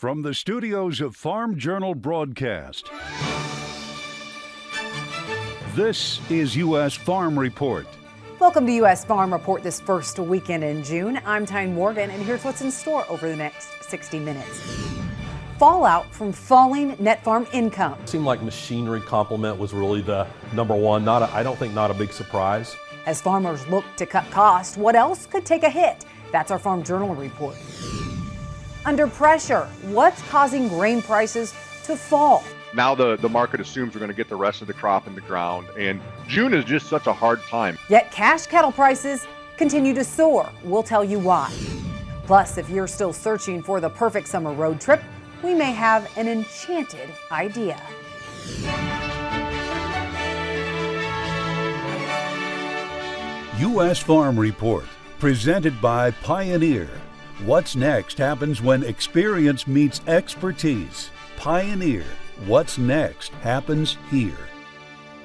From the studios of Farm Journal Broadcast, this is U.S. Farm Report. Welcome to U.S. Farm Report this first weekend in June. I'm Tyne Morgan, and here's what's in store over the next 60 minutes. Fallout from falling net farm income. It seemed like machinery complement was really the number one. I don't think not a big surprise. As farmers look to cut costs, what else could take a hit? That's our Farm Journal report. Under pressure, what's causing grain prices to fall? Now the market assumes we're going to get the rest of the crop in the ground, and June is just such a hard time. Yet cash cattle prices continue to soar. We'll tell you why. Plus, if you're still searching for the perfect summer road trip, we may have an enchanted idea. U.S. Farm Report, presented by Pioneer. What's next happens when experience meets expertise. Pioneer. What's next happens here.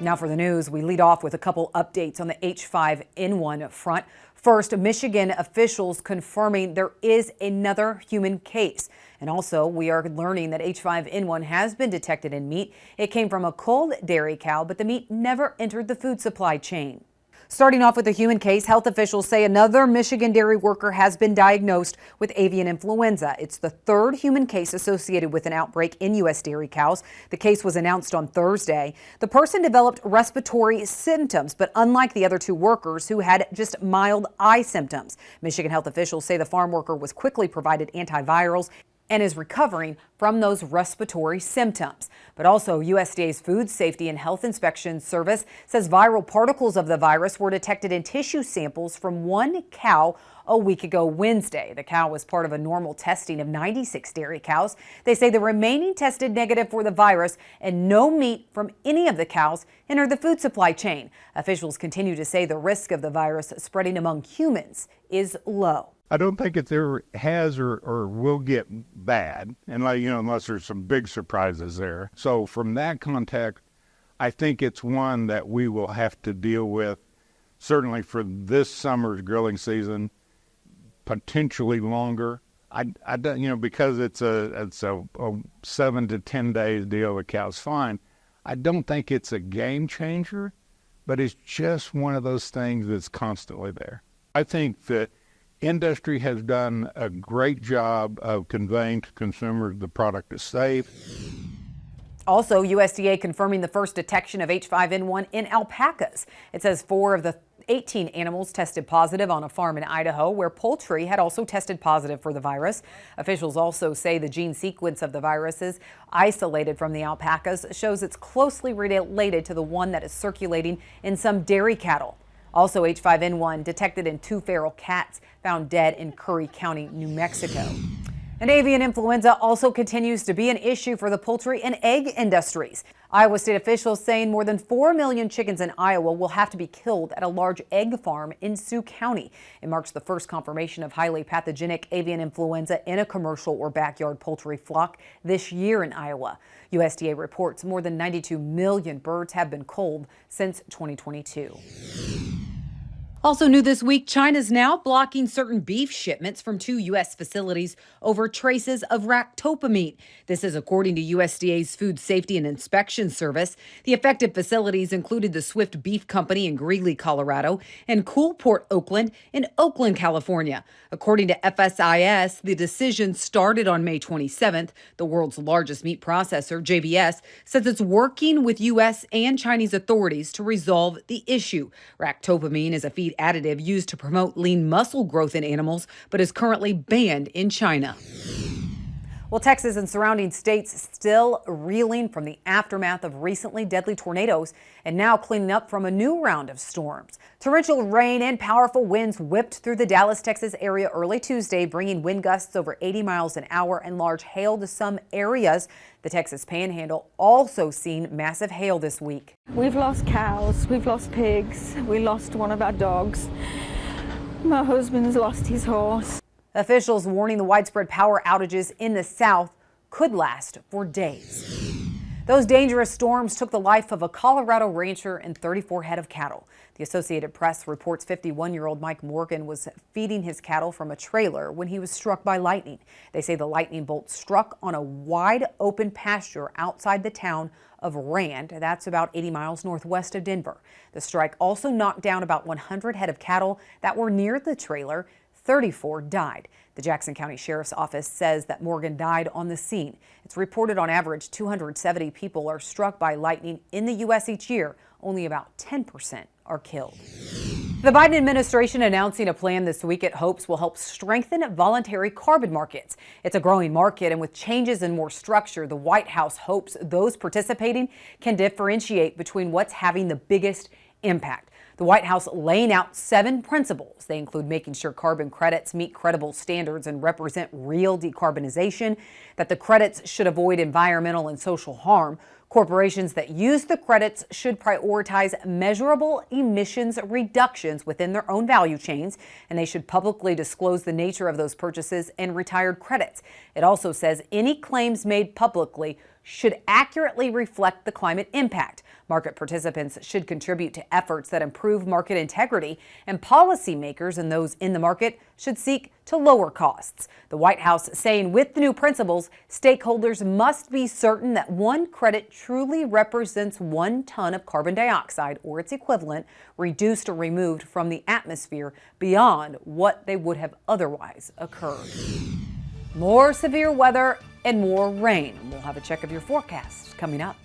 Now for the news, we lead off with a couple updates on the H5N1 front. First, Michigan officials confirming there is another human case. And also, we are learning that H5N1 has been detected in meat. It came from a culled dairy cow, but the meat never entered the food supply chain. Starting off with the human case, health officials say another Michigan dairy worker has been diagnosed with avian influenza. It's the third human case associated with an outbreak in U.S. dairy cows. The case was announced on Thursday. The person developed respiratory symptoms, but unlike the other two workers who had just mild eye symptoms. Michigan health officials say the farm worker was quickly provided antivirals and is recovering from those respiratory symptoms. But also, USDA's Food Safety and Health Inspection Service says viral particles of the virus were detected in tissue samples from one cow a week ago Wednesday. The cow was part of a normal testing of 96 dairy cows. They say the remaining tested negative for the virus, and no meat from any of the cows entered the food supply chain. Officials continue to say the risk of the virus spreading among humans is low. I don't think it ever has or will get bad, and unless there's some big surprises there. So from that context, I think it's one that we will have to deal with, certainly for this summer's grilling season, potentially longer. Because it's a 7 to 10 days deal with cows fine. I don't think it's a game changer, but it's just one of those things that's constantly there. I think that industry has done a great job of conveying to consumers the product is safe. Also, USDA confirming the first detection of H5N1 in alpacas. It says 4 of the 18 animals tested positive on a farm in Idaho, where poultry had also tested positive for the virus. Officials also say the gene sequence of the viruses isolated from the alpacas shows it's closely related to the one that is circulating in some dairy cattle. Also, H5N1 detected in 2 feral cats found dead in Curry County, New Mexico. And avian influenza also continues to be an issue for the poultry and egg industries. Iowa state officials saying more than 4 million chickens in Iowa will have to be killed at a large egg farm in Sioux County. It marks the first confirmation of highly pathogenic avian influenza in a commercial or backyard poultry flock this year in Iowa. USDA reports more than 92 million birds have been culled since 2022. Also new this week, China's now blocking certain beef shipments from 2 U.S. facilities over traces of ractopamine. This is according to USDA's Food Safety and Inspection Service. The affected facilities included the Swift Beef Company in Greeley, Colorado, and Coolport Oakland in Oakland, California. According to FSIS, the decision started on May 27th. The world's largest meat processor, JBS, says it's working with U.S. and Chinese authorities to resolve the issue. Ractopamine is a feed additive used to promote lean muscle growth in animals, but is currently banned in China. Well, Texas and surrounding states still reeling from the aftermath of recently deadly tornadoes and now cleaning up from a new round of storms. Torrential rain and powerful winds whipped through the Dallas, Texas area early Tuesday, bringing wind gusts over 80 miles an hour and large hail to some areas. The Texas Panhandle also seen massive hail this week. We've lost cows, we've lost pigs, we lost one of our dogs. My husband's lost his horse. Officials warning the widespread power outages in the south could last for days. Those dangerous storms took the life of a Colorado rancher and 34 head of cattle. The Associated Press reports 51-year-old Mike Morgan was feeding his cattle from a trailer when he was struck by lightning. They say the lightning bolt struck on a wide open pasture outside the town of Rand. That's about 80 miles northwest of Denver. The strike also knocked down about 100 head of cattle that were near the trailer. 34 died. The Jackson County Sheriff's Office says that Morgan died on the scene. It's reported on average 270 people are struck by lightning in the U.S. each year. Only about 10% are killed. The Biden administration announcing a plan this week it hopes will help strengthen voluntary carbon markets. It's a growing market, and with changes and more structure, the White House hopes those participating can differentiate between what's having the biggest impact. The White House laying out 7 principles. They include making sure carbon credits meet credible standards and represent real decarbonization, that the credits should avoid environmental and social harm. Corporations that use the credits should prioritize measurable emissions reductions within their own value chains, and they should publicly disclose the nature of those purchases and retired credits. It also says any claims made publicly should accurately reflect the climate impact. Market participants should contribute to efforts that improve market integrity, and policymakers and those in the market should seek to lower costs. The White House saying with the new principles, stakeholders must be certain that one credit truly represents 1 ton of carbon dioxide or its equivalent reduced or removed from the atmosphere beyond what they would have otherwise occurred. More severe weather and more rain. We'll have a check of your forecast coming up.